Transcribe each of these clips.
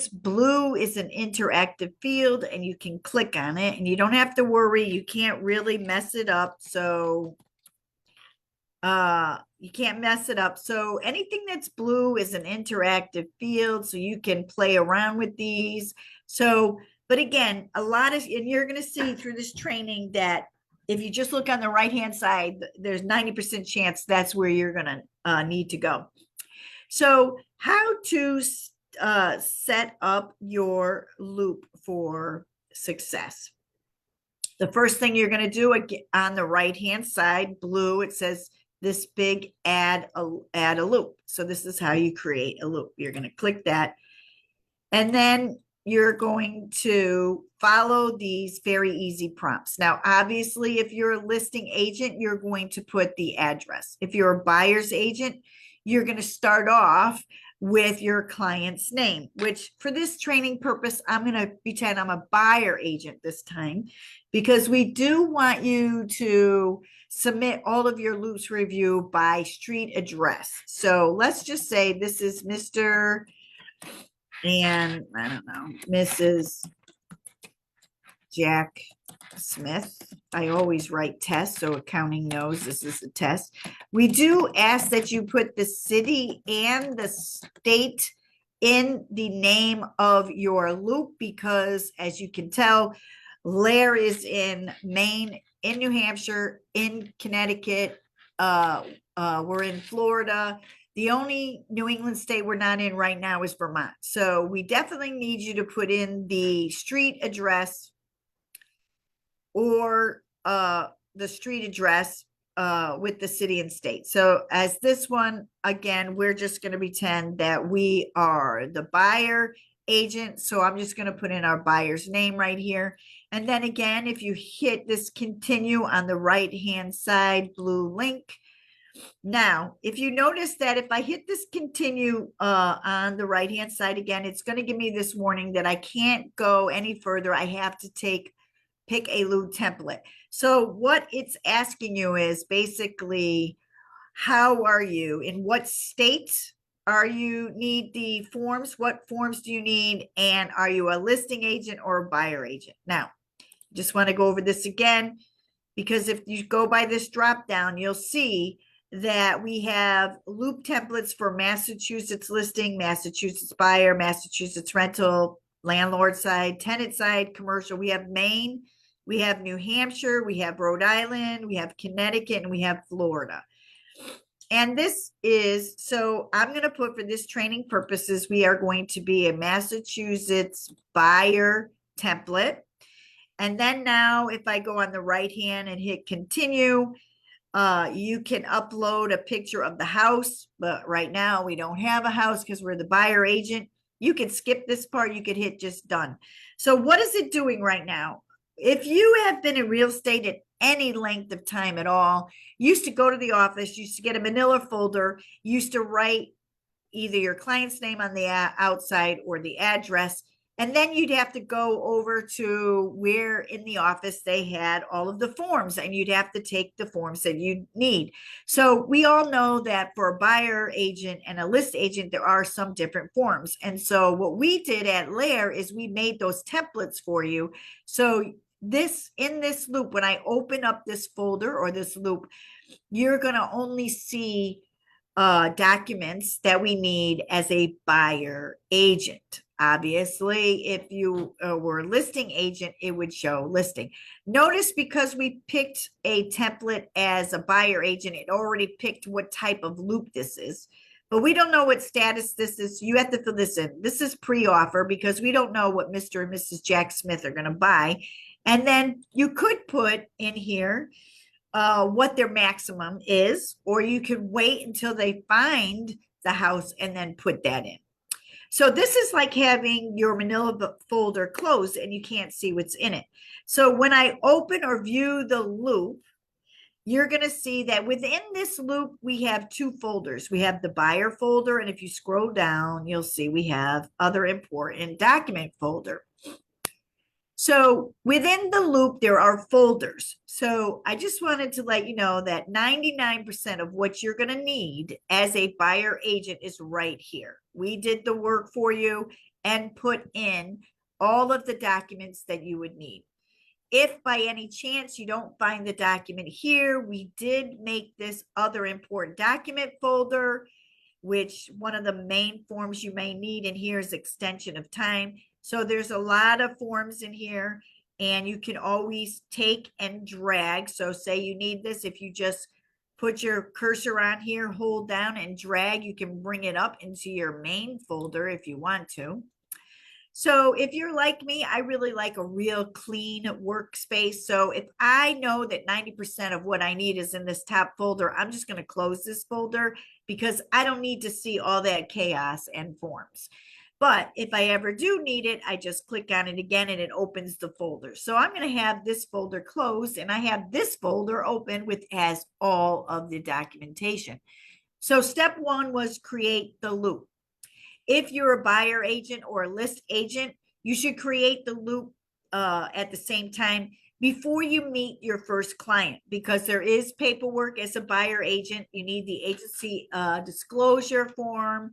blue is an interactive field and you can click on it and you don't have to worry. You can't really mess it up. So you can't mess it up. So anything that's blue is an interactive field. So you can play around with these. So, but again, a lot of, and you're going to see through this training that if you just look on the right-hand side, there's 90% chance that's where you're going to need to go. So how to set up your loop for success. The first thing you're going to do on the right-hand side, blue, it says this big add a loop. So this is how you create a loop. You're going to click that. And then you're going to follow these very easy prompts. Now, obviously, if you're a listing agent, you're going to put the address. If you're a buyer's agent, you're going to start off with your client's name, which for this training purpose, I'm going to pretend I'm a buyer agent this time, because we do want you to submit all of your loops review by street address. So let's just say this is Mr. and I don't know, Mrs. Jack Smith. I always write test, so accounting knows this is a test. We do ask that you put the city and the state in the name of your loop, because as you can tell, Lair is in Maine, in New Hampshire, in Connecticut. We're in Florida. The only New England state we're not in right now is Vermont. So we definitely need you to put in the street address or the street address with the city and state. So as this one, again, we're just going to pretend that we are the buyer agent. So I'm just going to put in our buyer's name right here. And then again, if you hit this continue on the right-hand side, blue link. Now, if you notice that if I hit this continue on the right-hand side again, it's going to give me this warning that I can't go any further. I have to pick a loop template. So what it's asking you is basically, how are you? In what state are you need the forms? What forms do you need? And are you a listing agent or a buyer agent? Now, just want to go over this again, because if you go by this drop down, you'll see that we have loop templates for Massachusetts listing, Massachusetts buyer, Massachusetts rental, landlord side, tenant side, commercial. We have Maine, we have New Hampshire, we have Rhode Island, we have Connecticut, and we have Florida. And this is, so I'm going to put, for this training purposes, we are going to be a Massachusetts buyer template. And then now if I go on the right hand and hit continue, you can upload a picture of the house, but right now we don't have a house because we're the buyer agent. You can skip this part. You could hit just done. So what is it doing right now? If you have been in real estate at any length of time at all, used to go to the office, used to get a manila folder, used to write either your client's name on the outside or the address. And then you'd have to go over to where in the office they had all of the forms, and you'd have to take the forms that you need. So we all know that for a buyer agent and a list agent, there are some different forms. And so what we did at Lair is we made those templates for you. So this, in this loop, when I open up this folder or this loop, you're going to only see documents that we need as a buyer agent. Obviously, if you were a listing agent, it would show listing. Notice, because we picked a template as a buyer agent, it already picked what type of loop this is. But we don't know what status this is. You have to fill this in. This is pre-offer because we don't know what Mr. and Mrs. Jack Smith are going to buy. And then you could put in here what their maximum is, or you could wait until they find the house and then put that in. So this is like having your manila folder closed and you can't see what's in it. So when I open or view the loop, you're going to see that within this loop, we have two folders. We have the buyer folder, and if you scroll down, you'll see we have other important document folder. So within the loop, there are folders. So I just wanted to let you know that 99% of what you're going to need as a buyer agent is right here. We did the work for you. and put in all of the documents that you would need. If by any chance you don't find the document here, we did make this other important document folder, which one of the main forms you may need in here is extension of time. So there's a lot of forms in here, and you can always take and drag. So say you need this, if you just put your cursor on here, hold down and drag, you can bring it up into your main folder if you want to. So if you're like me, I really like a real clean workspace. So if I know that 90% of what I need is in this top folder, I'm just going to close this folder because I don't need to see all that chaos and forms. But if I ever do need it, I just click on it again and it opens the folder. So I'm going to have this folder closed, and I have this folder open, which has all of the documentation. So step one was create the loop. If you're a buyer agent or a list agent, you should create the loop at the same time before you meet your first client, because there is paperwork as a buyer agent. You need the agency disclosure form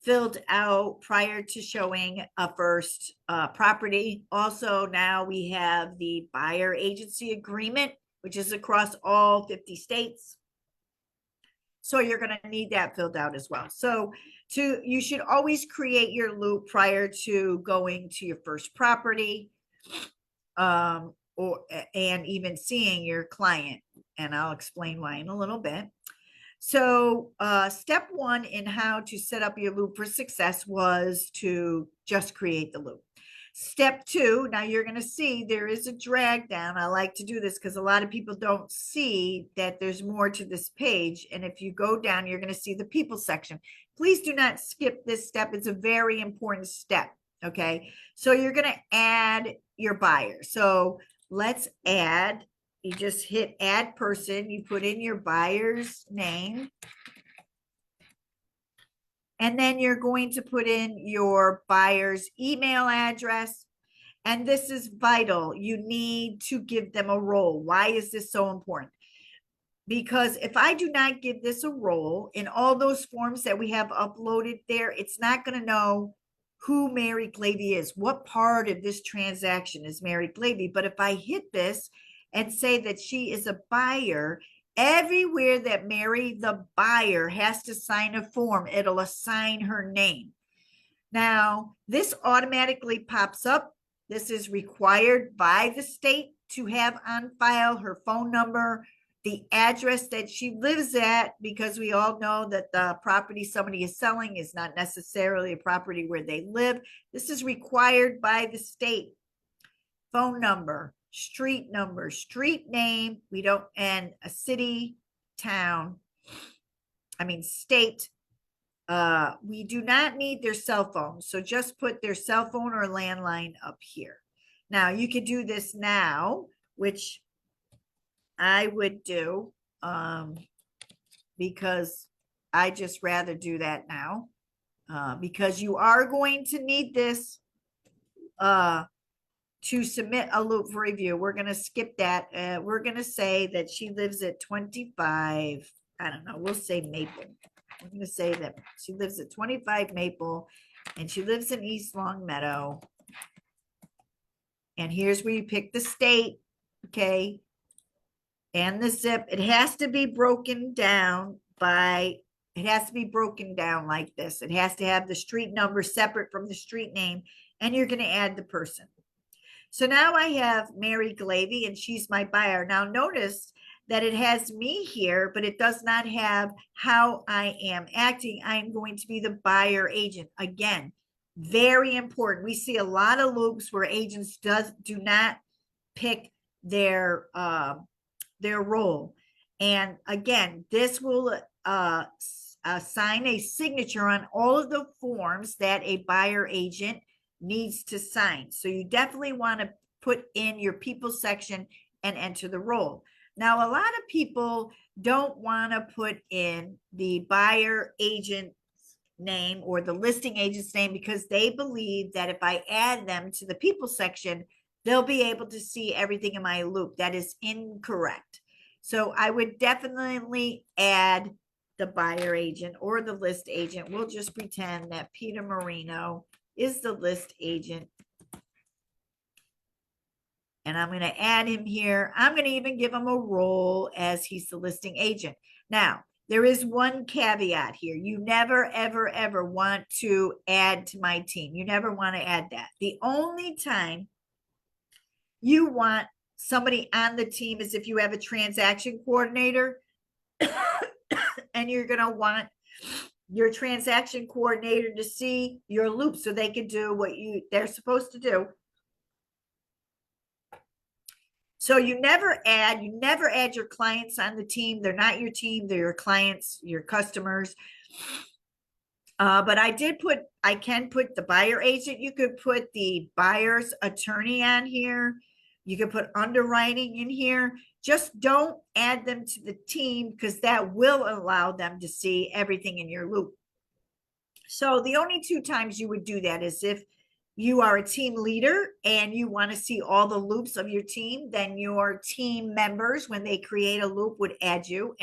filled out prior to showing a first property. Also, now we have the buyer agency agreement, which is across all 50 states. So you're going to need that filled out as well. So you should always create your loop prior to going to your first property, and even seeing your client. And I'll explain why in a little bit. So step one in how to set up your loop for success was to just create the loop. Step two, now you're going to see there is a drag down. I like to do this because a lot of people don't see that there's more to this page. And if you go down, you're going to see the people section. Please do not skip this step. It's a very important step. Okay. So you're going to add your buyer. So let's add, you just hit add person. You put in your buyer's name. And then you're going to put in your buyer's email address. And this is vital. You need to give them a role. Why is this so important? Because if I do not give this a role in all those forms that we have uploaded there, it's not going to know who Mary Glavy is. What part of this transaction is Mary Glavy? But if I hit this and say that she is a buyer, everywhere that Mary, the buyer, has to sign a form, it'll assign her name. Now, this automatically pops up. This is required by the state to have on file her phone number, the address that she lives at, because we all know that the property somebody is selling is not necessarily a property where they live. This is required by the state. Phone number, street name, we don't, and a city, town, state. We do not need their cell phone. So just put their cell phone or landline up here. Now you could do this now, which I would do, because I just rather do that now, because you are going to need this, to submit a loop for review. We're going to skip that. We're going to say that she lives at 25, I don't know, we'll say Maple. I'm going to say that she lives at 25 Maple and she lives in East Longmeadow. And here's where you pick the state, okay, and the zip. It has to be broken down like this. It has to have the street number separate from the street name, and you're going to add the person. So now I have Mary Glavy, and she's my buyer. Now notice that it has me here, but it does not have how I am acting. I'm going to be the buyer agent. Again, very important. We see a lot of loops where agents do not pick their role. And again, this will assign a signature on all of the forms that a buyer agent needs to sign. So you definitely want to put in your people section and enter the role. Now, a lot of people don't want to put in the buyer agent's name or the listing agent's name because they believe that if I add them to the people section, they'll be able to see everything in my loop. That is incorrect. So I would definitely add the buyer agent or the list agent. We'll just pretend that Peter Marino is the list agent. And I'm going to add him here. I'm going to even give him a role as he's the listing agent. Now, there is one caveat here. You never, ever, ever want to add to my team. You never want to add that. The only time you want somebody on the team is if you have a transaction coordinator and you're going to want your transaction coordinator to see your loop so they can do what they're supposed to do. So you never add your clients on the team. They're not your team, they're your clients, your customers. But I can put the buyer agent. You could put the buyer's attorney on here. You could put underwriting in here. Just don't add them to the team because that will allow them to see everything in your loop. So the only two times you would do that is if you are a team leader and you want to see all the loops of your team, then your team members, when they create a loop, would add you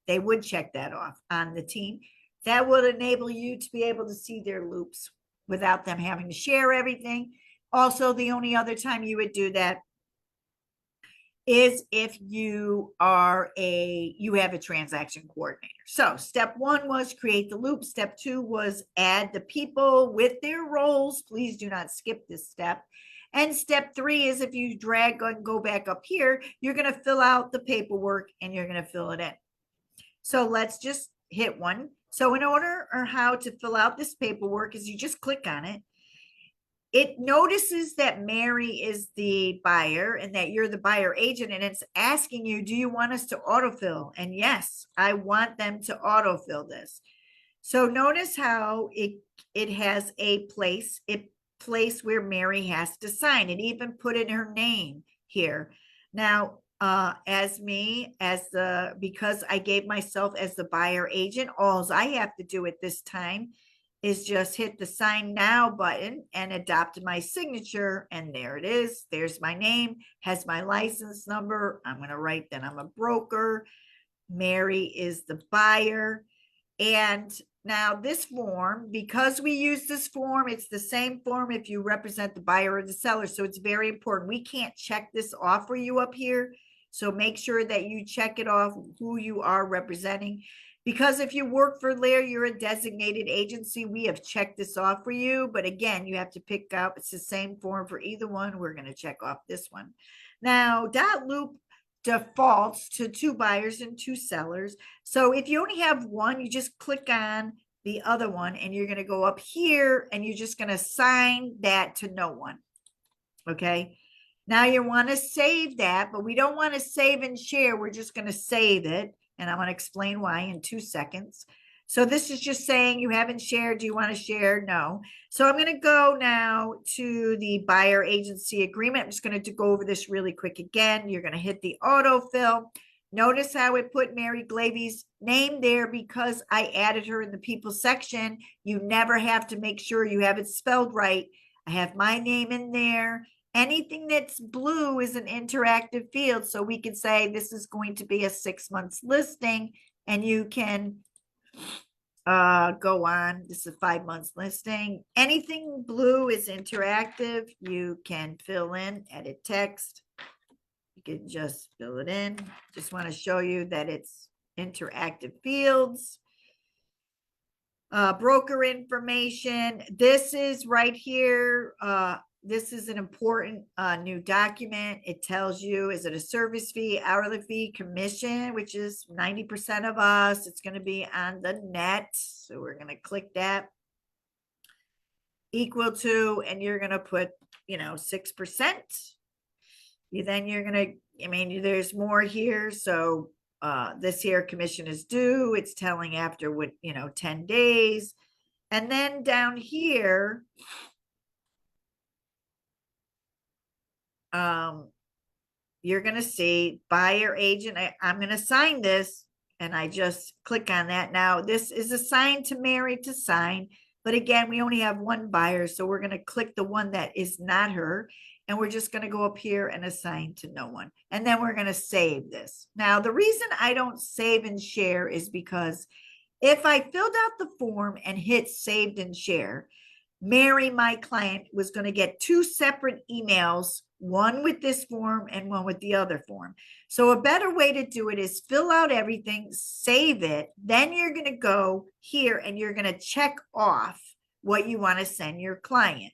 they would check that off on the team. That would enable you to be able to see their loops without them having to share everything. Also, the only other time you would do that is if you have a transaction coordinator. So step 1 was create the loop. Step 2 was add the people with their roles. Please do not skip this step. And step 3 is if you drag and go back up here, you're going to fill out the paperwork and you're going to fill it in. So let's just hit one. So in order or how to fill out this paperwork is you just click on it. It notices that Mary is the buyer and that you're the buyer agent, and it's asking you, do you want us to autofill? And yes, I want them to autofill this. So notice how it has a place where Mary has to sign. It even put in her name here. Now, because I gave myself as the buyer agent, all I have to do at this time is just hit the sign now button and adopt my signature. And there it is. There's my name, has my license number. I'm going to write that I'm a broker. Mary is the buyer. And now this form, because we use this form, it's the same form if you represent the buyer or the seller. So it's very important. We can't check this off for you up here. So make sure that you check it off who you are representing. Because if you work for Lair, you're a designated agency. We have checked this off for you. But again, you have to pick up. It's the same form for either one. We're going to check off this one. Now, Dotloop defaults to 2 buyers and 2 sellers. So if you only have one, you just click on the other one and you're going to go up here and you're just going to assign that to no one. Okay. Now you want to save that, but we don't want to save and share. We're just going to save it. And I'm going to explain why in 2 seconds. So this is just saying you haven't shared. Do you want to share? No. So I'm going to go now to the buyer agency agreement. I'm just going to go over this really quick again. You're going to hit the autofill. Notice how it put Mary Glavy's name there because I added her in the people section. You never have to make sure you have it spelled right. I have my name in there. Anything that's blue is an interactive field. So we can say this is going to be a 6 months listing and you can go on. This is a 5 months listing. Anything blue is interactive. You can fill in, edit text. You can just fill it in. Just want to show you that it's interactive fields. Broker information. This is right here. This is an important new document. It tells you, is it a service fee, hourly fee, commission, which is 90% of us. It's going to be on the net. So we're going to click that. Equal to, and you're going to put, 6%. You're going to, there's more here. So this here commission is due. It's telling after 10 days. And then down here, you're going to see buyer agent. I'm going to sign this and I just click on that. Now this is assigned to Mary to sign, but again, we only have one buyer. So we're going to click the one that is not her. And we're just going to go up here and assign to no one. And then we're going to save this. Now, the reason I don't save and share is because if I filled out the form and hit saved and share, Mary, my client, was going to get two separate emails, one with this form and one with the other form. So a better way to do it is fill out everything, save it. Then you're going to go here and you're going to check off what you want to send your client.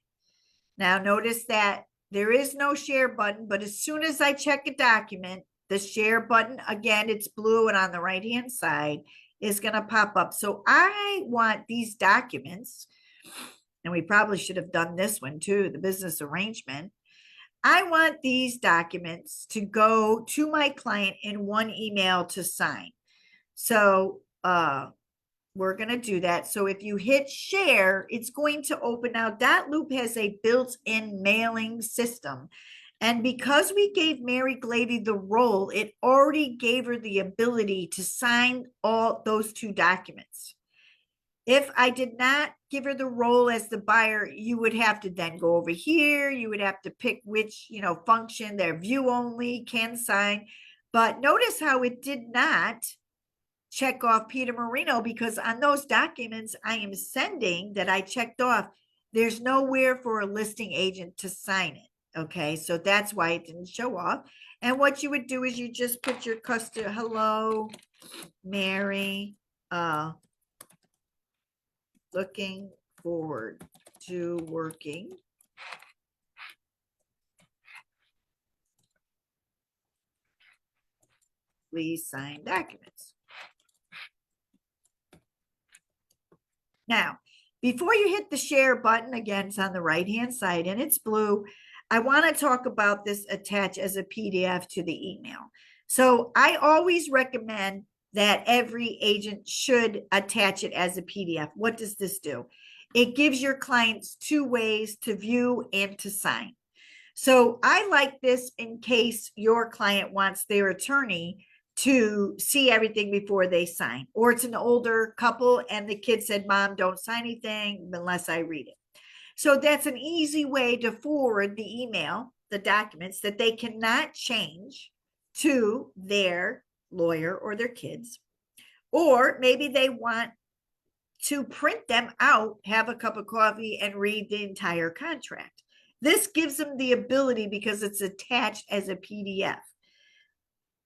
Now notice that there is no share button, but as soon as I check a document, the share button, again, it's blue and on the right-hand side is going to pop up. So I want these documents, and we probably should have done this one too, the business arrangement. I want these documents to go to my client in one email to sign. So we're going to do that. So if you hit share, it's going to open. Now, Dotloop has a built-in mailing system. And because we gave Mary Glavy the role, it already gave her the ability to sign all those two documents. If I did not give her the role as the buyer, you would have to then go over here. You would have to pick which, function, their view only, can sign. But notice how it did not check off Peter Marino, because on those documents I am sending that I checked off, there's nowhere for a listing agent to sign it. Okay, so that's why it didn't show off. And what you would do is you just put your customer, hello, Mary, looking forward to working please sign documents. Now, before you hit the share button, again, it's on the right-hand side and it's blue. I want to talk about this attach as a PDF to the email. So I always recommend that every agent should attach it as a PDF. What does this do? It gives your clients two ways to view and to sign. So I like this in case your client wants their attorney to see everything before they sign, or it's an older couple and the kid said, Mom, don't sign anything unless I read it. So that's an easy way to forward the email, the documents that they cannot change, to their lawyer or their kids. Or maybe they want to print them out, have a cup of coffee, and read the entire contract. This gives them the ability because it's attached as a PDF.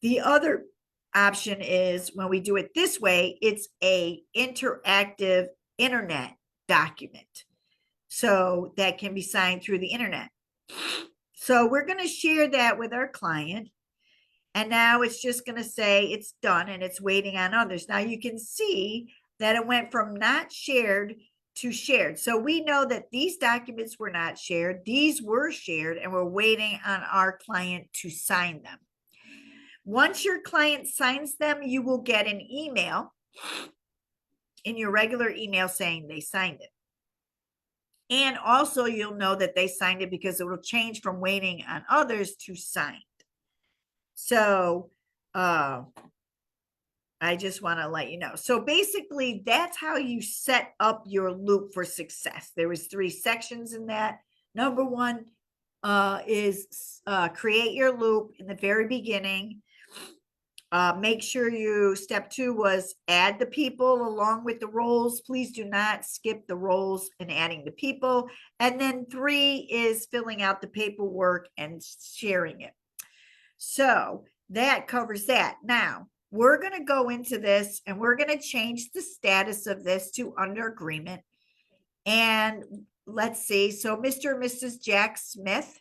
The other option is when we do it this way, it's a interactive internet document. So that can be signed through the internet. So we're going to share that with our client. And now it's just going to say it's done and it's waiting on others. Now you can see that it went from not shared to shared. So we know that these documents were not shared. These were shared and we're waiting on our client to sign them. Once your client signs them, you will get an email in your regular email saying they signed it. And also you'll know that they signed it because it will change from waiting on others to signed. So I just want to let you know. So basically that's how you set up your loop for success. There was 3 sections in that. Number 1 is create your loop in the very beginning. Make sure step 2 was add the people along with the roles. Please do not skip the roles and adding the people. And then 3 is filling out the paperwork and sharing it. So that covers that. Now we're going to go into this and we're going to change the status of this to under agreement. And let's see. So Mr. and Mrs. Jack Smith,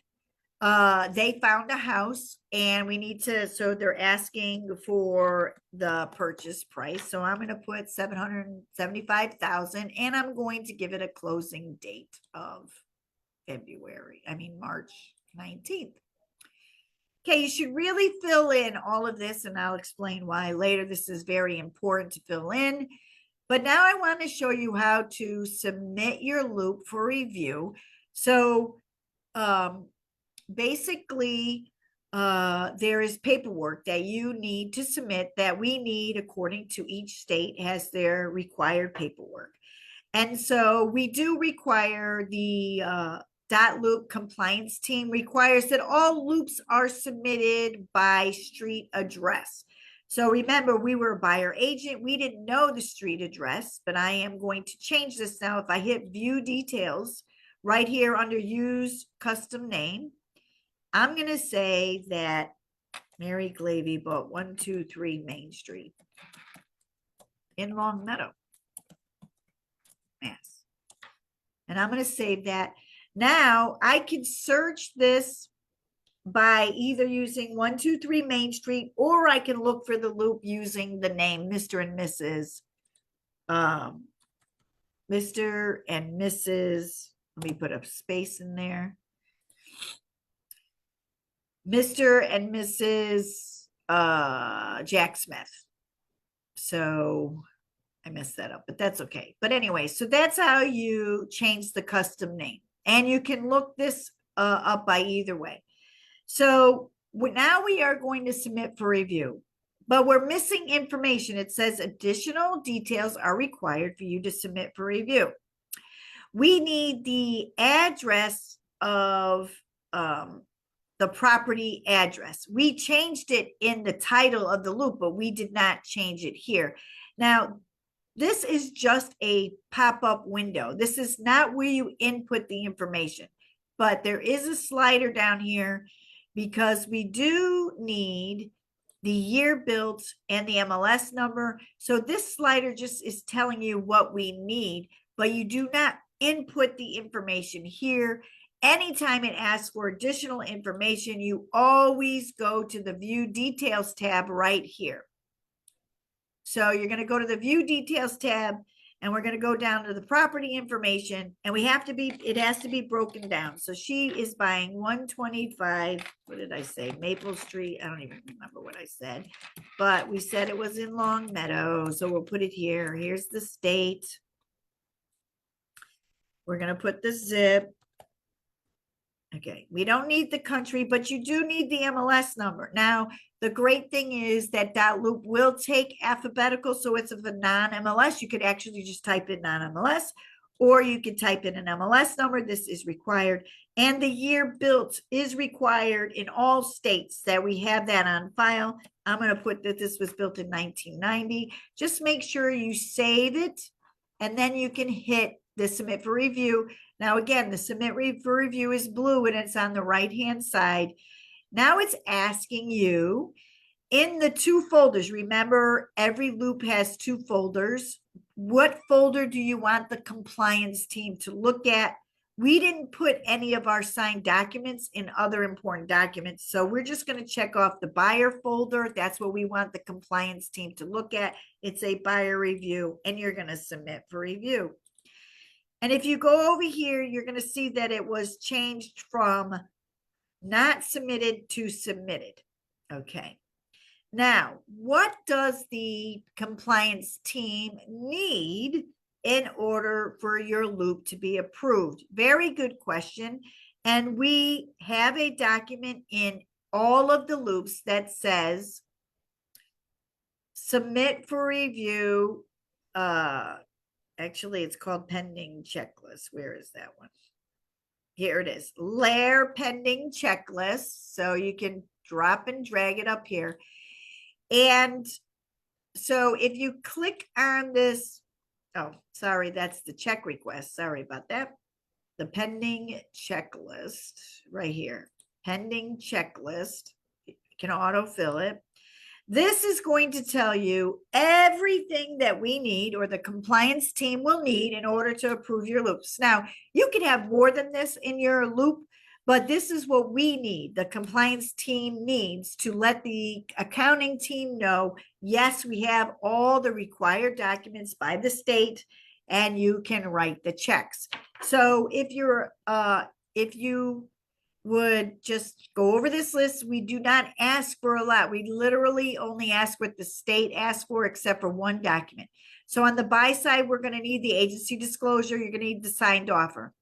they found a house and we need to, so they're asking for the purchase price. So I'm going to put $775,000 and I'm going to give it a closing date of March 19th. Okay, you should really fill in all of this and I'll explain why later. This is very important to fill in. But now I want to show you how to submit your loop for review. So basically, there is paperwork that you need to submit that we need according to each state has their required paperwork. And so we do require the Dotloop compliance team requires that all loops are submitted by street address. So remember, we were a buyer agent. We didn't know the street address, but I am going to change this now. If I hit view details, right here under use custom name, I'm going to say that Mary Glavy bought 123 Main Street in Long Meadow, Mass. And I'm going to save that. Now I can search this by either using 123 Main Street, or I can look for the loop using the name Mr. and Mrs. Mr. and Mrs. Let me put a space in there. Mr. and Mrs. Jack Smith. So I messed that up, but that's okay. But anyway, so that's how you change the custom name. And you can look this up by either way. So now we are going to submit for review, but we're missing information. It says additional details are required for you to submit for review. We need the address of the property address. We changed it in the title of the loop, but we did not change it here. Now, this is just a pop-up window. This is not where you input the information, but there is a slider down here because we do need the year built and the MLS number. So this slider just is telling you what we need, but you do not input the information here. Anytime it asks for additional information, you always go to the View Details tab right here. So you're going to go to the View Details tab, and we're going to go down to the property information, and it has to be broken down. So she is buying 125, what did I say? Maple Street. I don't even remember what I said, but we said it was in Long Meadow. So we'll put it here. Here's the state. We're going to put the zip. Okay, we don't need the country, but you do need the MLS number. Now, the great thing is that Dotloop will take alphabetical, so it's of a non-MLS. You could actually just type in non-MLS, or you could type in an MLS number. This is required. And the year built is required in all states that we have that on file. I'm going to put that this was built in 1990. Just make sure you save it, and then you can hit the submit for review. Now, again, the submit for review is blue and it's on the right-hand side. Now it's asking you in the two folders. Remember, every loop has two folders. What folder do you want the compliance team to look at? We didn't put any of our signed documents in other important documents. So we're just going to check off the buyer folder. That's what we want the compliance team to look at. It's a buyer review, and you're going to submit for review. And if you go over here, you're going to see that it was changed from not submitted to submitted. Okay. Now, what does the compliance team need in order for your loop to be approved? Very good question. And we have a document in all of the loops that says submit for review. Actually, it's called pending checklist. Where is that one? Here it is. Layer pending checklist. So you can drop and drag it up here. And so if you click on this, oh, sorry, that's the check request. Sorry about that. The pending checklist right here. Pending checklist. You can autofill it. This is going to tell you everything that we need, or the compliance team will need, in order to approve your loops. Now, you can have more than this in your loop, but this is what we need. The compliance team needs to let the accounting team know, yes, we have all the required documents by the state, and you can write the checks. So if you would just go over this list. We do not ask for a lot. We literally only ask what the state asks for, except for one document. So on the buy side, we're going to need the agency disclosure. You're going to need the signed offer.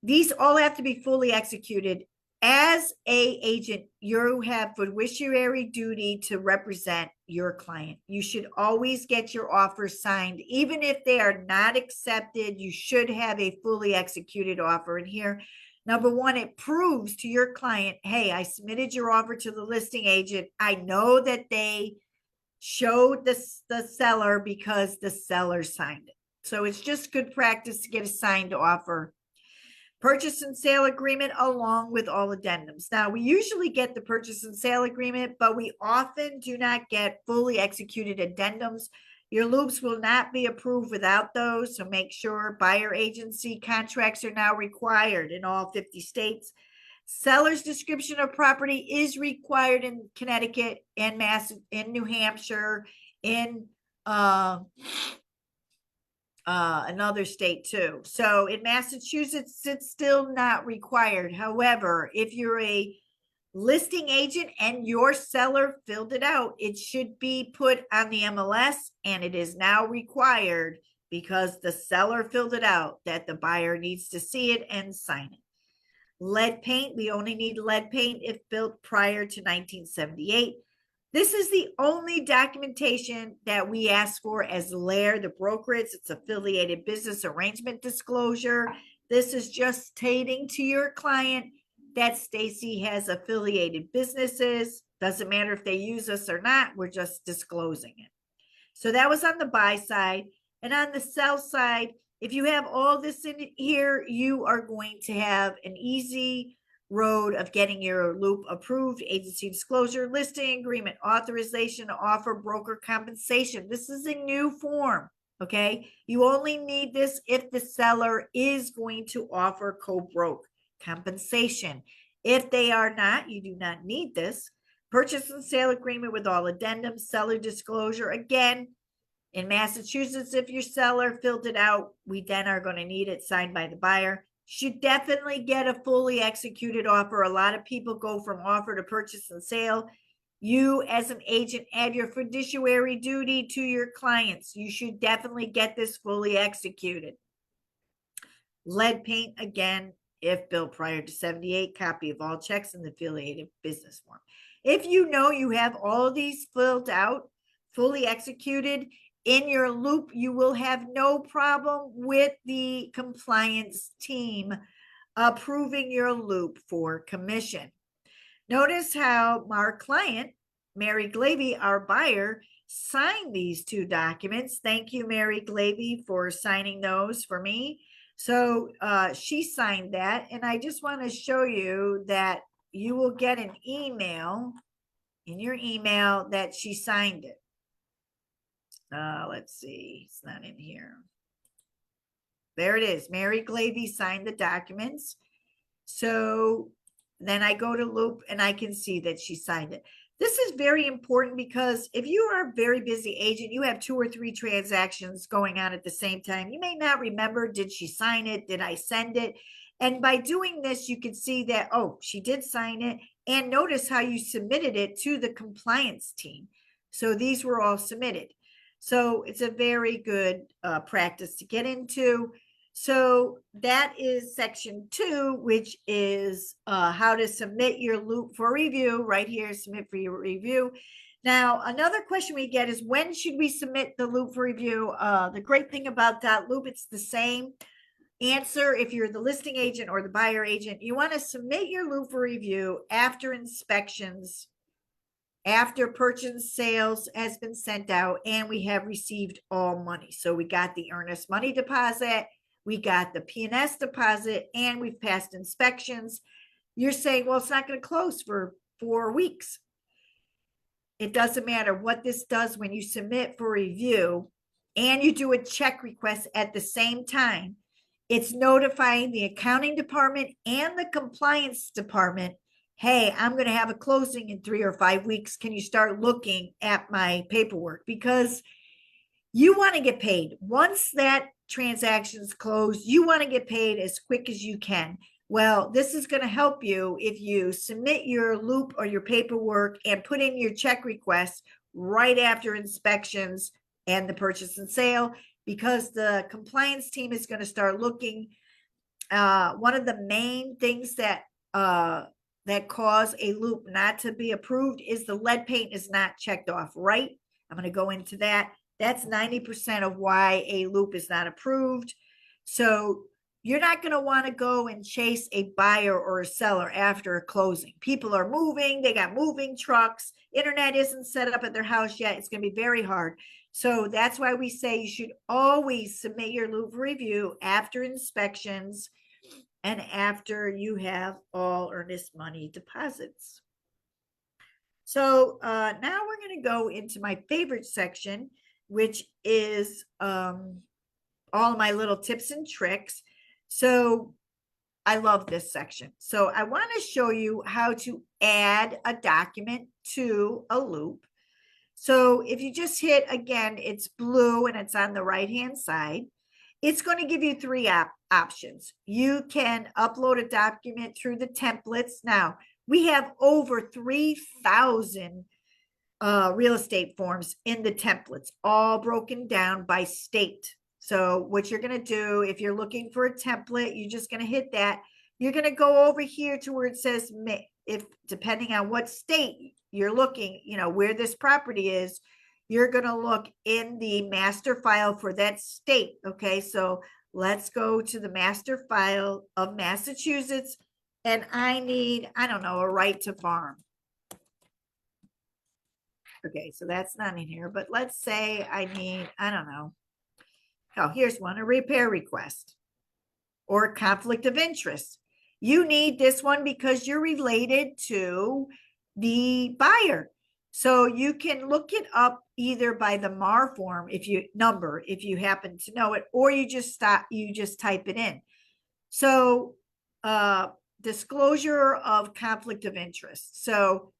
These all have to be fully executed. As a agent, you have fiduciary duty to represent your client. You should always get your offers signed. Even if they are not accepted, you should have a fully executed offer in here. Number one, it proves to your client, hey, I submitted your offer to the listing agent. I know that they showed the seller because the seller signed it. So it's just good practice to get a signed offer. Purchase and sale agreement along with all addendums. Now, we usually get the purchase and sale agreement, but we often do not get fully executed addendums. Your loops will not be approved without those, so make sure buyer agency contracts are now required in all 50 states. Seller's description of property is required in Connecticut and in New Hampshire, in another state too. So in Massachusetts, it's still not required. However, if you're a listing agent and your seller filled it out, it should be put on the MLS, and it is now required because the seller filled it out that the buyer needs to see it and sign it. Lead paint, we only need lead paint if built prior to 1978. This is the only documentation that we ask for as LAIR, the brokerage. It's affiliated business arrangement disclosure. This is just stating to your client that Stacy has affiliated businesses. Doesn't matter if they use us or not, we're just disclosing it. So that was on the buy side. And on the sell side, if you have all this in here, you are going to have an easy road of getting your loop approved: agency disclosure, listing agreement, authorization to offer broker compensation. This is a new form. Okay. You only need this if the seller is going to offer co-broke compensation. If they are not, you do not need this. Purchase and sale agreement with all addendums, seller disclosure. Again, in Massachusetts, if your seller filled it out, we then are going to need it signed by the buyer. Should definitely get a fully executed offer. A lot of people go from offer to purchase and sale. You, as an agent, have your fiduciary duty to your clients. You should definitely get this fully executed. Lead paint, again, if built prior to 78, copy of all checks in the affiliated business form. If you know you have all these filled out, fully executed in your loop, you will have no problem with the compliance team approving your loop for commission. Notice how our client, Mary Glavy, our buyer, signed these two documents. Thank you, Mary Glavy, for signing those for me. So she signed that, and I just want to show you that you will get an email in your email that she signed it. Let's see, it's not in here. There it is. Mary Glavy signed the documents. So then I go to Loop and I can see that she signed it. This is very important because if you are a very busy agent, you have 2 or 3 transactions going on at the same time. You may not remember, did she sign it? Did I send it? And by doing this, you can see that, oh, she did sign it. And notice how you submitted it to the compliance team. So these were all submitted. So it's a very good practice to get into. So that is section 2, which is how to submit your loop for review. Right here, submit for your review. Now, another question we get is, when should we submit the loop for review? The great thing about Dotloop, it's the same answer if you're the listing agent or the buyer agent. You want to submit your loop for review after inspections, after purchase sales has been sent out, and we have received all money. So we got the earnest money deposit, we got the P&S deposit, and we've passed inspections. You're saying, well, it's not going to close for 4 weeks. It doesn't matter what this does when you submit for review and you do a check request at the same time. It's notifying the accounting department and the compliance department, hey, I'm going to have a closing in 3 or 5 weeks. Can you start looking at my paperwork? Because you want to get paid. Once that transaction's closed, you want to get paid as quick as you can. Well, this is going to help you if you submit your loop or your paperwork and put in your check request right after inspections and the purchase and sale, because the compliance team is going to start looking. One of the main things that cause a loop not to be approved is the lead paint is not checked off right. I'm going to go into that. That's 90% of why a loop is not approved. So you're not going to want to go and chase a buyer or a seller after a closing. People are moving. They got moving trucks. Internet isn't set up at their house yet. It's going to be very hard. So that's why we say you should always submit your loop review after inspections and after you have all earnest money deposits. So now we're going to go into my favorite section, which is all my little tips and tricks. So I love this section. So I want to show you how to add a document to a loop. So if you just hit again, it's blue and it's on the right-hand side. It's going to give you three options. You can upload a document through the templates. Now, we have over 3,000 real estate forms in the templates, all broken down by state. So what you're going to do, if you're looking for a template, you're just going to hit that. You're going to go over here to where it says, if depending on what state you're looking, where this property is, you're going to look in the master file for that state. Okay, so let's go to the master file of Massachusetts, and I need, I don't know, a right to farm. Okay, so that's not in here, but let's say I need, I don't know. Oh, here's one, a repair request or conflict of interest. You need this one because you're related to the buyer. So you can look it up either by the MAR form, if you happen to know it, or you just type it in. So disclosure of conflict of interest. So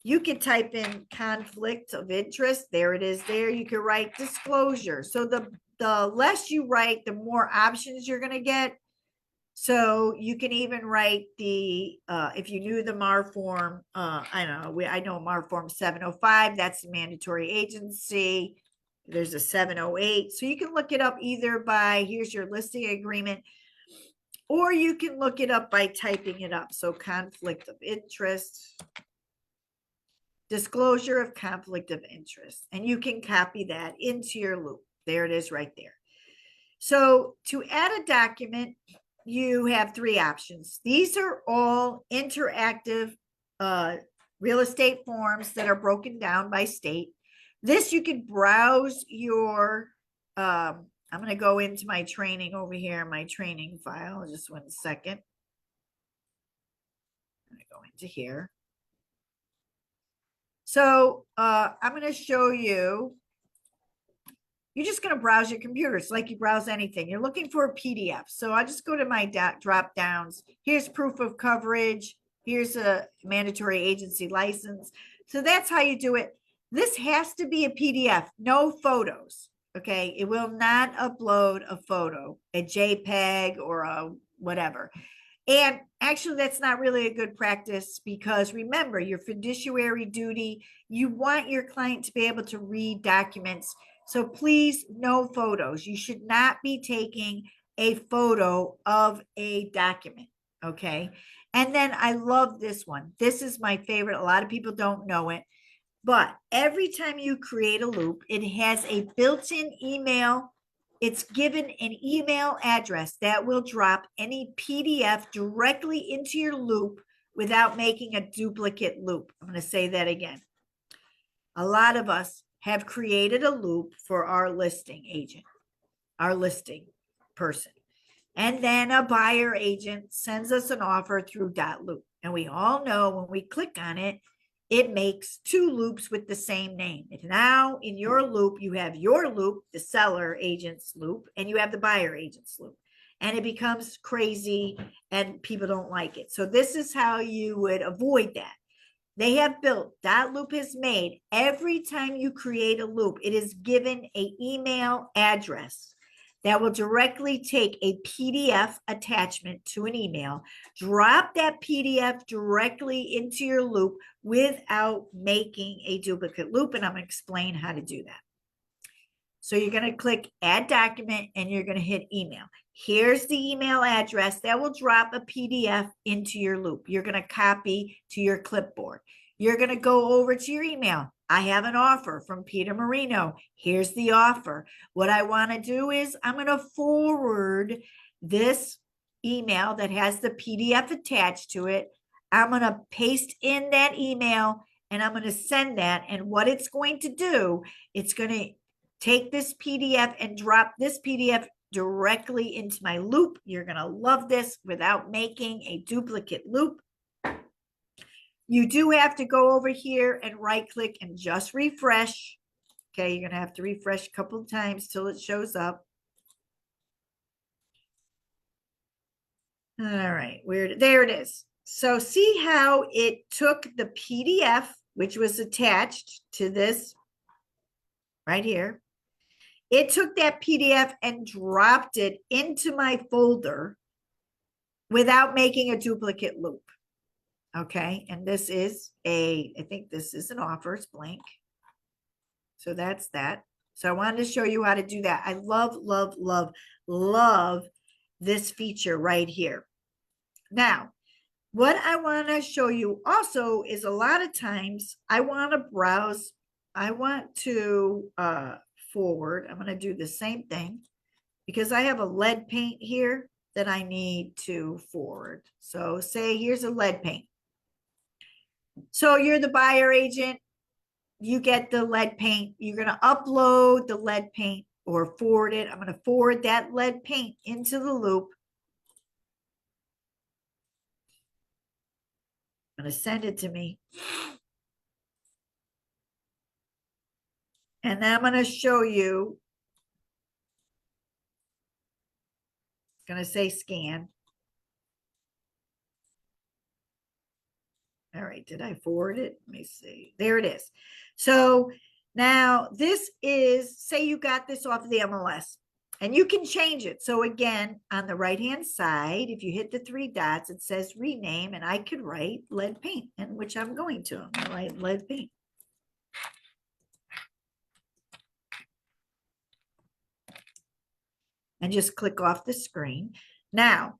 you can type in conflict of interest. There it is there. You can write disclosure. So the less you write, the more options you're going to get. So you can even write the, if you knew the MAR form, I don't know, I know MAR form 705, that's the mandatory agency. There's a 708. So you can look it up either by, here's your listing agreement, or you can look it up by typing it up. So conflict of interest, disclosure of conflict of interest, and you can copy that into your loop. There it is right there. So to add a document, you have three options. These are all interactive real estate forms that are broken down by state. This you can browse your, I'm going to go into my training over here, my training file. Just 1 second. I'm going to go into here. So I'm going to show you. You're just going to browse your computer. It's like you browse anything. You're looking for a PDF. So I just go to my drop downs. Here's proof of coverage. Here's a mandatory agency license. So that's how you do it. This has to be a PDF, no photos. Okay. It will not upload a photo, a JPEG or a whatever. And actually, that's not really a good practice because remember, your fiduciary duty, you want your client to be able to read documents. So please, no photos. You should not be taking a photo of a document. Okay. And then I love this one. This is my favorite. A lot of people don't know it, but every time you create a loop, it has a built-in email. It's given an email address that will drop any PDF directly into your loop without making a duplicate loop. I'm going to say that again. A lot of us have created a loop for our listing agent, our listing person. And then a buyer agent sends us an offer through Dotloop. And we all know when we click on it, it makes two loops with the same name. And now in your loop, you have your loop, the seller agent's loop, and you have the buyer agent's loop. And it becomes crazy and people don't like it. So this is how you would avoid that. They have built, Dotloop has made, every time you create a loop, it is given an email address that will directly take a PDF attachment to an email, drop that PDF directly into your loop without making a duplicate loop. And I'm going to explain how to do that. So you're going to click add document and you're going to hit email. Here's the email address that will drop a PDF into your loop. You're going to copy to your clipboard. You're going to go over to your email. I have an offer from Peter Marino. Here's the offer. What I want to do is I'm going to forward this email that has the PDF attached to it. I'm going to paste in that email and I'm going to send that. And what it's going to do, it's going to take this PDF and drop this PDF directly into my loop. You're going to love this without making a duplicate loop. You do have to go over here and right click and just refresh. Okay, you're going to have to refresh a couple of times till it shows up. All right, there it is. So see how it took the PDF, which was attached to this right here. It took that PDF and dropped it into my folder without making a duplicate loop. Okay, and this is I think this is an offer, it's blank. So that's that. So I wanted to show you how to do that. I love, love, love, love this feature right here. Now, what I want to show you also is a lot of times I want to browse. I want to forward. I'm going to do the same thing because I have a lead paint here that I need to forward. So say here's a lead paint. So you're the buyer agent. You get the lead paint. You're going to upload the lead paint or forward it. I'm going to forward that lead paint into the loop. I'm going to send it to me. And then I'm going to show you. It's going to say scan. All right, did I forward it? Let me see. There it is. So now this is, say you got this off of the MLS and you can change it. So again, on the right-hand side, if you hit the three dots, it says rename, and I could write lead paint, and which I'm going to. I'm going to write lead paint. And just click off the screen. Now,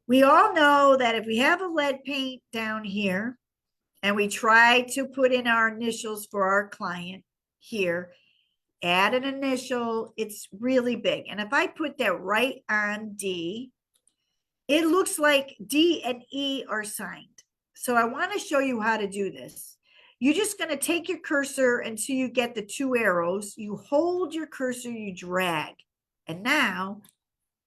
we all know that if we have a lead paint down here, and we try to put in our initials for our client here, add an initial, it's really big. And if I put that right on D, it looks like D and E are signed. So I want to show you how to do this. You're just going to take your cursor until you get the two arrows. You hold your cursor, you drag. And now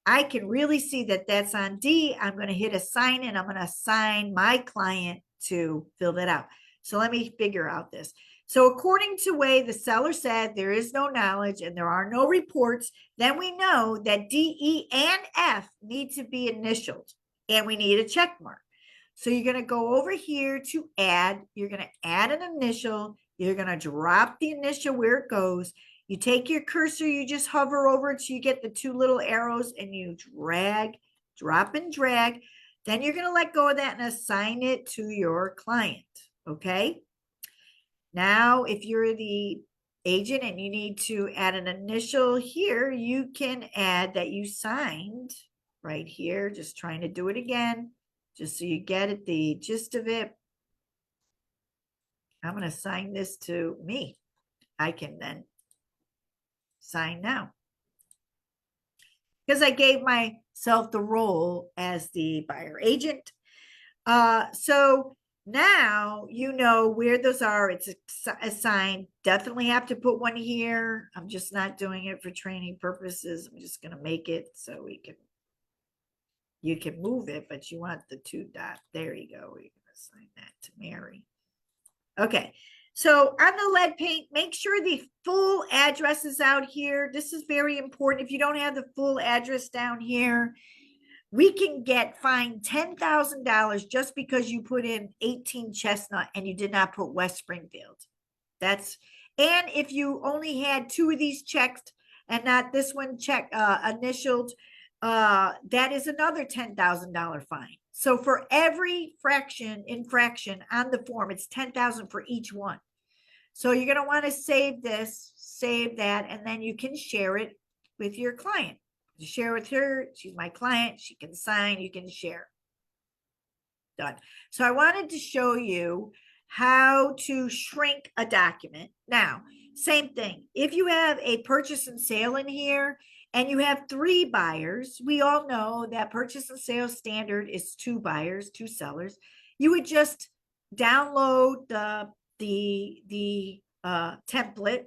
I can really see that that's on D. I'm going to hit assign, and I'm going to assign my client to fill that out. So let me figure out this. So according to way the seller said there is no knowledge and there are no reports, then we know that D, E, and F need to be initialed, and we need a check mark. So you're going to go over here to add. You're going to add an initial. You're going to drop the initial where it goes. You take your cursor, you just hover over it till you get the two little arrows, and you drag, drop and drag. Then you're going to let go of that and assign it to your client, okay? Now, if you're the agent and you need to add an initial here, you can add that you signed right here. Just trying to do it again, just so you get it, the gist of it. I'm going to assign this to me. I can then sign now, because I gave myself the role as the buyer agent. So now you know where those are. It's assigned. Definitely have to put one here. I'm just not doing it for training purposes. I'm just going to make it so you can move it, but you want the two dot. There you go. We're going to assign that to Mary. Okay. So on the lead paint, make sure the full address is out here. This is very important. If you don't have the full address down here, we can get fined $10,000 just because you put in 18 Chestnut and you did not put West Springfield. And if you only had two of these checked and not this one initialed, that is another $10,000 fine. So for every infraction on the form, it's $10,000 for each one. So you're going to want to save this, save that, and then you can share it with your client. You share with her. She's my client. She can sign. You can share. Done. So I wanted to show you how to shrink a document. Now, same thing. If you have a purchase and sale in here and you have three buyers, we all know that purchase and sale standard is two buyers, two sellers. You would just download the template,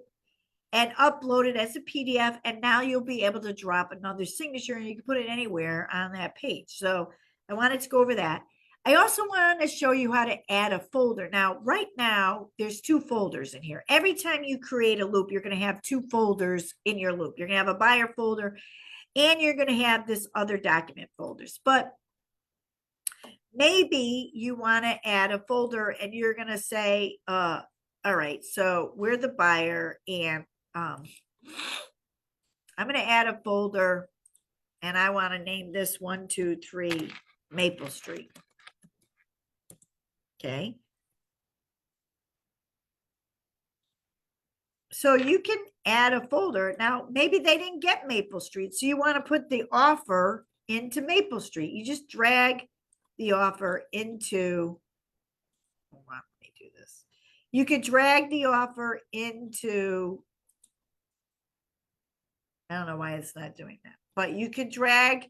and upload it as a PDF. And now you'll be able to drop another signature and you can put it anywhere on that page. So I wanted to go over that. I also want to show you how to add a folder. Now, right now, there's two folders in here. Every time you create a loop, you're going to have two folders in your loop. You're going to have a buyer folder and you're going to have this other document folders. But maybe you want to add a folder and you're going to say, all right, so we're the buyer and I'm going to add a folder and I want to name this 123 Maple Street. Okay. So you can add a folder. Now, maybe they didn't get Maple Street. So you want to put the offer into Maple Street. You just drag the offer into, hold on, let me do this. You could drag the offer into, I don't know why it's not doing that, but you could drag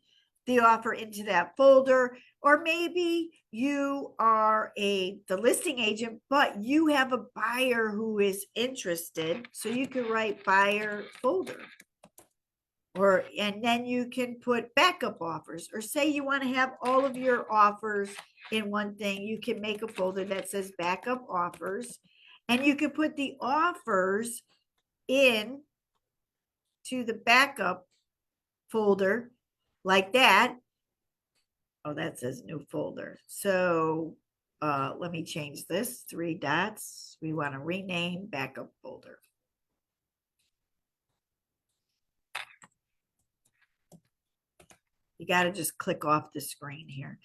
the offer into that folder. Or maybe you are the listing agent, but you have a buyer who is interested. So you could write buyer folder. And then you can put backup offers, or say you want to have all of your offers in one thing. You can make a folder that says backup offers, and you can put the offers in to the backup folder like that. Oh, that says new folder. So let me change this, 3 dots. We want to rename backup folder. You got to just click off the screen here.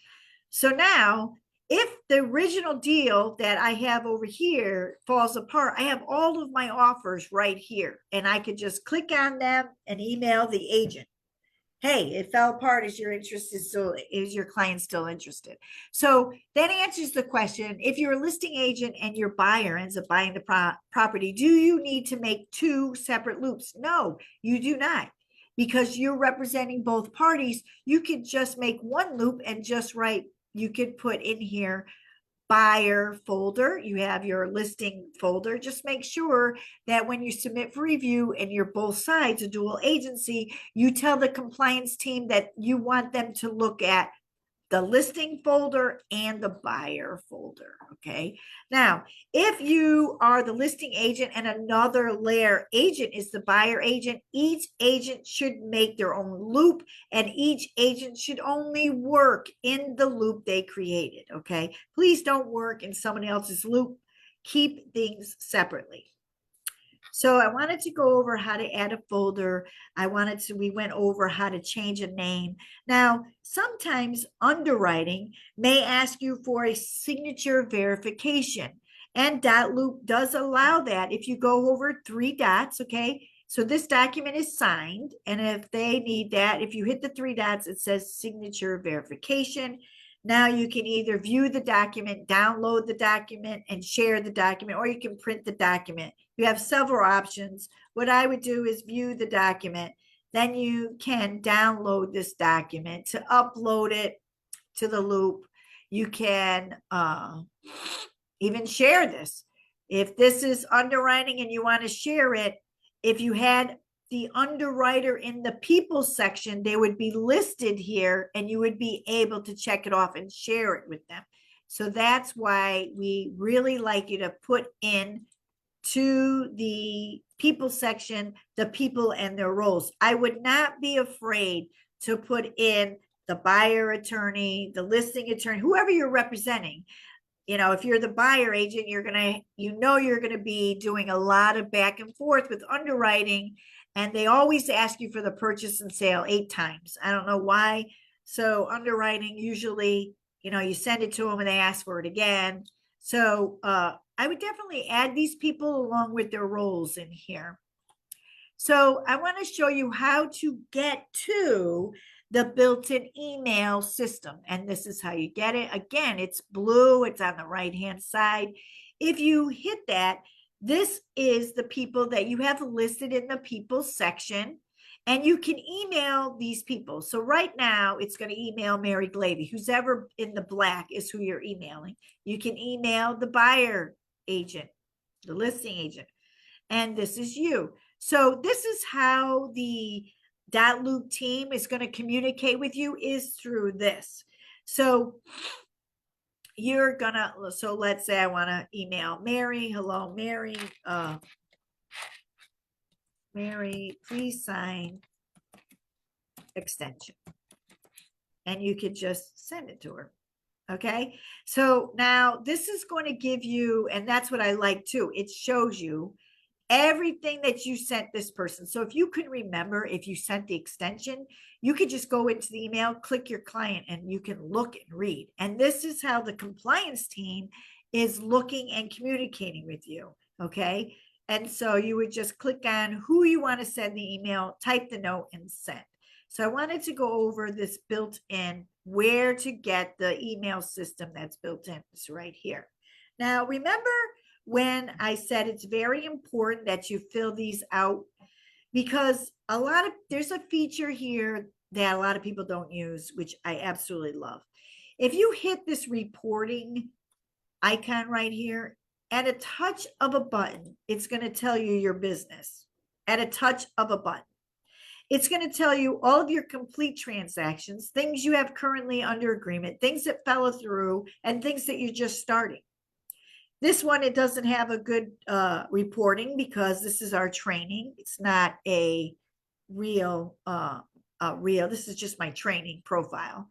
So now, if the original deal that I have over here falls apart, I have all of my offers right here, and I could just click on them and email the agent. Hey, it fell apart. Is your client still interested? So that answers the question. If you're a listing agent and your buyer ends up buying the property, do you need to make 2 separate loops? No, you do not. Because you're representing both parties, you could just make 1 loop and just write, you could put in here buyer folder, you have your listing folder. Just make sure that when you submit for review and you're both sides, a dual agency, you tell the compliance team that you want them to look at the listing folder and the buyer folder. Okay. Now, if you are the listing agent and another layer agent is the buyer agent, each agent should make their own loop, and each agent should only work in the loop they created. Okay. Please don't work in someone else's loop. Keep things separately. So I wanted to go over how to add a folder. We went over how to change a name. Now, sometimes underwriting may ask you for a signature verification, and Dotloop does allow that if you go over 3 dots, okay? So this document is signed, and if they need that, if you hit the 3 dots, it says signature verification. Now you can either view the document, download the document, and share the document, or you can print the document. You have several options. What I would do is view the document. Then you can download this document to upload it to the loop. You can even share this. If this is underwriting and you want to share it, if you had the underwriter in the people section, they would be listed here and you would be able to check it off and share it with them. So that's why we really like you to put in to the people section, the people and their roles. I would not be afraid to put in the buyer attorney, the listing attorney, whoever you're representing. You know, if you're the buyer agent, you're going to be doing a lot of back and forth with underwriting, and they always ask you for the purchase and sale 8 times. I don't know why. So underwriting, usually, you send it to them and they ask for it again. So I would definitely add these people along with their roles in here. So I want to show you how to get to the built-in email system. And this is how you get it. Again, it's blue. It's on the right-hand side. If you hit that, this is the people that you have listed in the people section. And you can email these people. So right now, it's going to email Mary Glavy. Who's ever in the black is who you're emailing. You can email the buyer agent, the listing agent. And this is you. So this is how the Dotloop team is going to communicate with you, is through this. So you're gonna, so let's say I want to email Mary. Hello, Mary. Mary, please sign extension. And you could just send it to her. Okay. So now this is going to give you, and that's what I like too. It shows you everything that you sent this person. So if you can remember, if you sent the extension, you could just go into the email, click your client, and you can look and read. And this is how the compliance team is looking and communicating with you. Okay. And so you would just click on who you want to send the email, type the note, and send. So I wanted to go over this built in, where to get the email system that's built in. It's right here. Now, remember when I said it's very important that you fill these out, because there's a feature here that a lot of people don't use, which I absolutely love. If you hit this reporting icon right here, at a touch of a button, it's going to tell you your business. At a touch of a button, it's going to tell you all of your complete transactions, things you have currently under agreement, things that fell through, and things that you're just starting. This one, it doesn't have a good reporting because this is our training. It's not a real, this is just my training profile.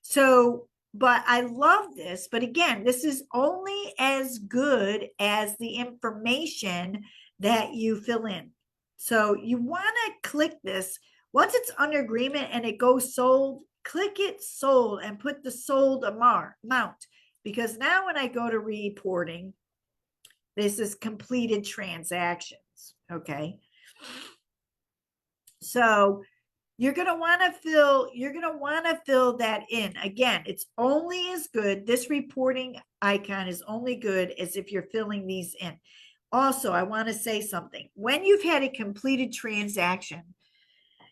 So, but I love this. But again, this is only as good as the information that you fill in. So you want to click this. Once it's under agreement and it goes sold, click it sold and put the sold amount. Because now when I go to reporting, this is completed transactions. Okay. So you're going to want to fill that in. Again, it's only as good. This reporting icon is only good as if you're filling these in. Also, I want to say something. When you've had a completed transaction,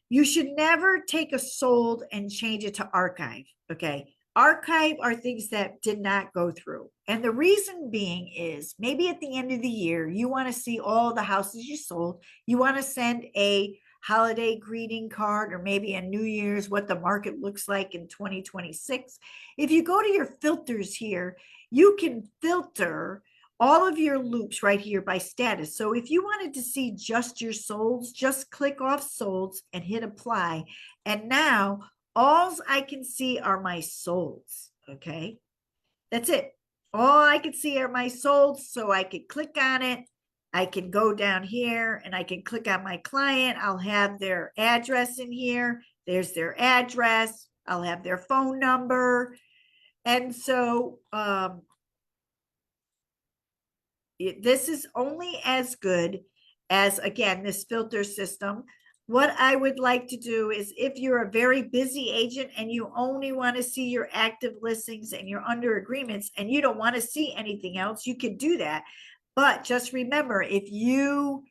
you should never take a sold and change it to archive. Okay. Archive are things that did not go through. And the reason being is maybe at the end of the year, you want to see all the houses you sold. You want to send a holiday greeting card, or maybe a New Year's, what the market looks like in 2026. If you go to your filters here, you can filter all of your loops right here by status. So if you wanted to see just your solds, just click off solds and hit apply. And now all I can see are my solds. Okay. That's it. All I can see are my solds. So I could click on it. I can go down here and I can click on my client. I'll have their address in here. There's their address. I'll have their phone number. And so, this is only as good as, again, this filter system. What I would like to do is, if you're a very busy agent and you only want to see your active listings and you're under agreements and you don't want to see anything else, you could do that. But just remember, if you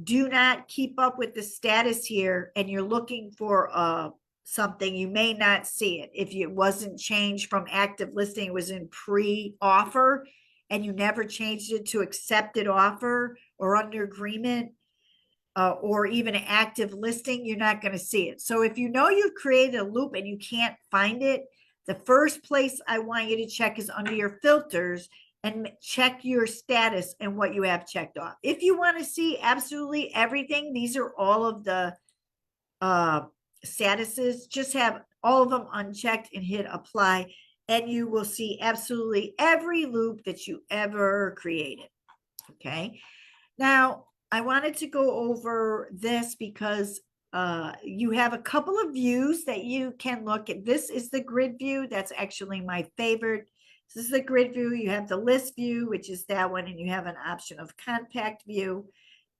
do not keep up with the status here and you're looking for something, you may not see it. If it wasn't changed from active listing, it was in pre-offer, and you never changed it to accepted offer or under agreement, or even an active listing, you're not going to see it. So if you know you've created a loop and you can't find it, the first place I want you to check is under your filters and check your status and what you have checked off. If you want to see absolutely everything, these are all of the statuses. Just have all of them unchecked and hit apply, and you will see absolutely every loop that you ever created. Okay. Now, I wanted to go over this because you have a couple of views that you can look at. This is the grid view. That's actually my favorite. This is the grid view. You have the list view, which is that one, and you have an option of compact view.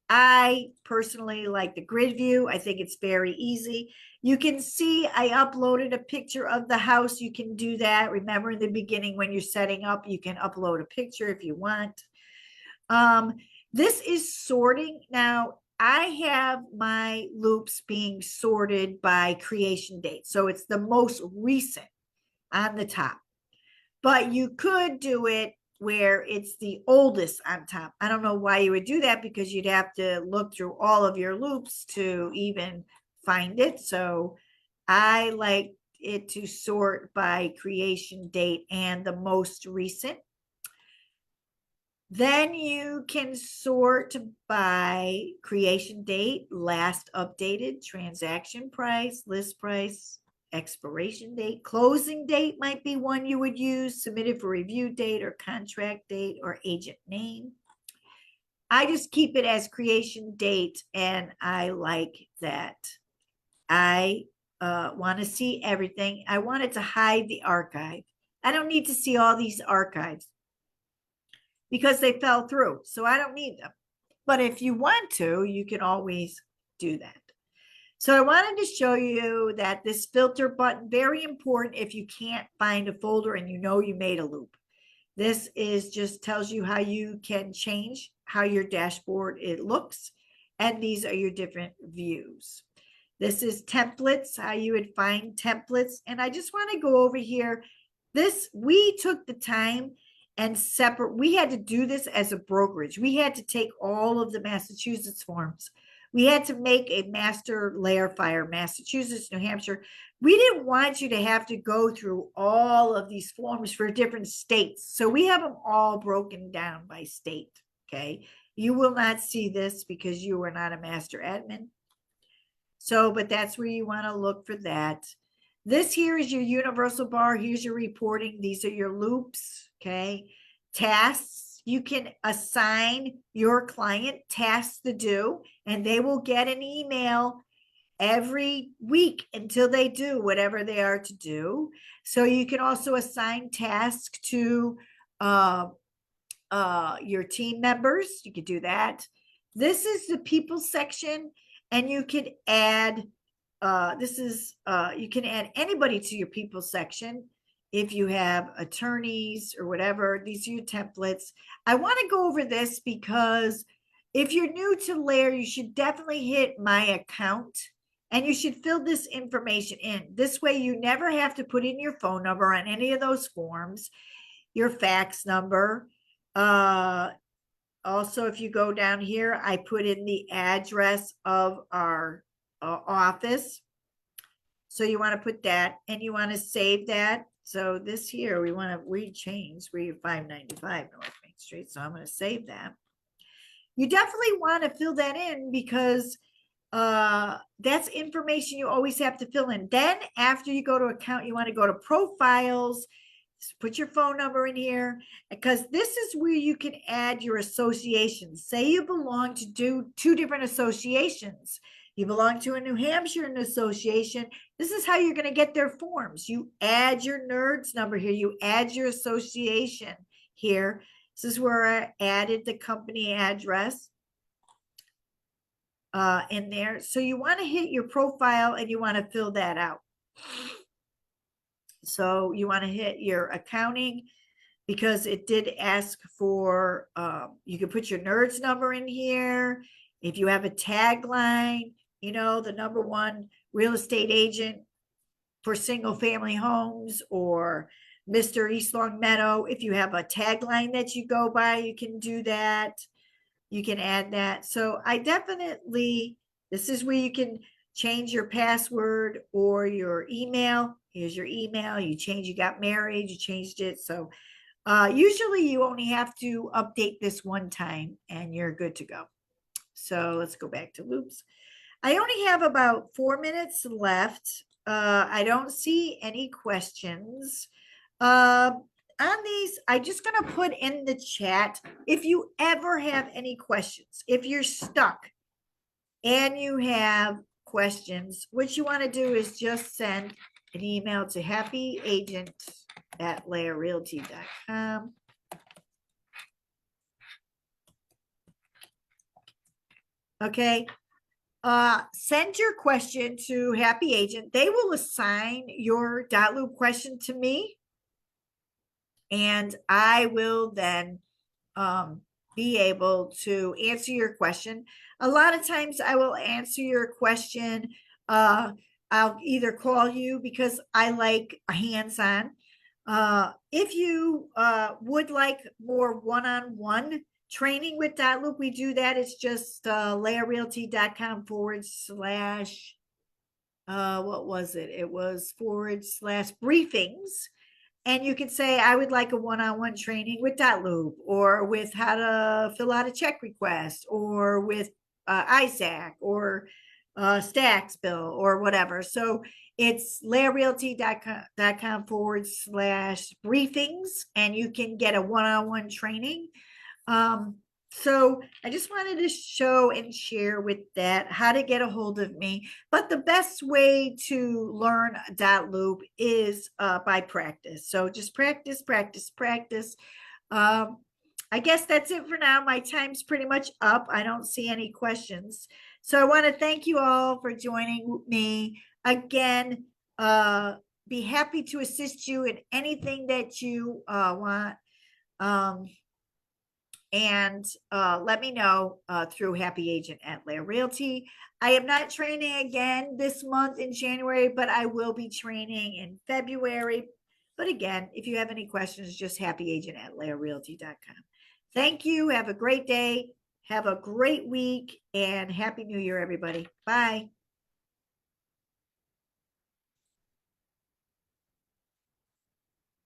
I personally like the grid view. I think it's very easy. You can see I uploaded a picture of the house. You can do that. Remember, in the beginning when you're setting up, you can upload a picture if you want. This is sorting. Now, I have my loops being sorted by creation date. So it's the most recent on the top. But you could do it where it's the oldest on top. I don't know why you would do that, because you'd have to look through all of your loops to even find it. So I like it to sort by creation date and the most recent. Then you can sort by creation date, last updated, transaction price, list price, expiration date, closing date might be one you would use, submitted for review date or contract date or agent name. I just keep it as creation date, and I like that. I want to see everything. I wanted to hide the archive. I don't need to see all these archives because they fell through. So I don't need them. But if you want to, you can always do that. So I wanted to show you that this filter button, very important if you can't find a folder and you know you made a loop. This is just tells you how you can change how your dashboard it looks. And these are your different views. This is templates, how you would find templates. And I just want to go over here. We took the time and we had to do this as a brokerage. We had to take all of the Massachusetts forms. We had to make a master layer file, Massachusetts, New Hampshire. We didn't want you to have to go through all of these forms for different states. So we have them all broken down by state. Okay. You will not see this because you are not a master admin. So, but that's where you want to look for that. This here is your universal bar. Here's your reporting. These are your loops. Okay. Tasks. You can assign your client tasks to do, and they will get an email every week until they do whatever they are to do. So you can also assign tasks to your team members. You could do that. This is the people section, and you can add you can add anybody to your people section if you have attorneys or whatever. These are your templates. I want to go over this because if you're new to Layer, you should definitely hit my account and you should fill this information in. This way you never have to put in your phone number on any of those forms, your fax number. Also, if you go down here, I put in the address of our office. So you want to put that, and you want to save that. So this here, we want to change. We're 595 North Main Street. So I'm going to save that. You definitely want to fill that in because that's information you always have to fill in. Then after you go to account, you want to go to profiles, put your phone number in here, because this is where you can add your associations. Say you belong to two different associations. You belong to a New Hampshire association. This is how you're going to get their forms. You add your NERDS number here. You add your association here. This is where I added the company address in there. So you want to hit your profile and you want to fill that out. So you want to hit your accounting because it did ask for, you can put your NERDS number in here. If you have a tagline, the #1 real estate agent for single family homes, or Mr. East Long Meadow. If you have a tagline that you go by, you can do that. You can add that. So this is where you can change your password or your email. Here's your email. You got married, you changed it. So usually you only have to update this one time and you're good to go. So let's go back to loops. I only have about 4 minutes left. I don't see any questions. On these, I'm just going to put in the chat if you ever have any questions. If you're stuck and you have questions, what you want to do is just send an email to happyagent@layerrealty.com. Okay. Send your question to Happy Agent. They will assign your Dotloop question to me, and I will then be able to answer your question. A lot of times I will answer your question. I'll either call you because I like hands-on. If you would like more one-on-one training with Dotloop, we do that. It's just layarealty.com/, what was it? It was /briefings. And you can say, I would like a one-on-one training with Dotloop, or with how to fill out a check request, or with ISAC, or Stacks bill, or whatever. So it's layarealty.com/briefings, and you can get a one-on-one training. Um, so I just wanted to show and share with that how to get a hold of me. But the best way to learn Dotloop is by practice. So just practice, practice, practice. Um, I guess that's it for now. My time's pretty much up. I don't see any questions. So I want to thank you all for joining me again. Be happy to assist you in anything that you want. Um, and let me know through Happy Agent at Layer Realty. I am not training again this month in January, but I will be training in February. But again, if you have any questions, just happyagent at layerrealty.com. Thank you. Have a great day. Have a great week, and Happy New Year, everybody. Bye.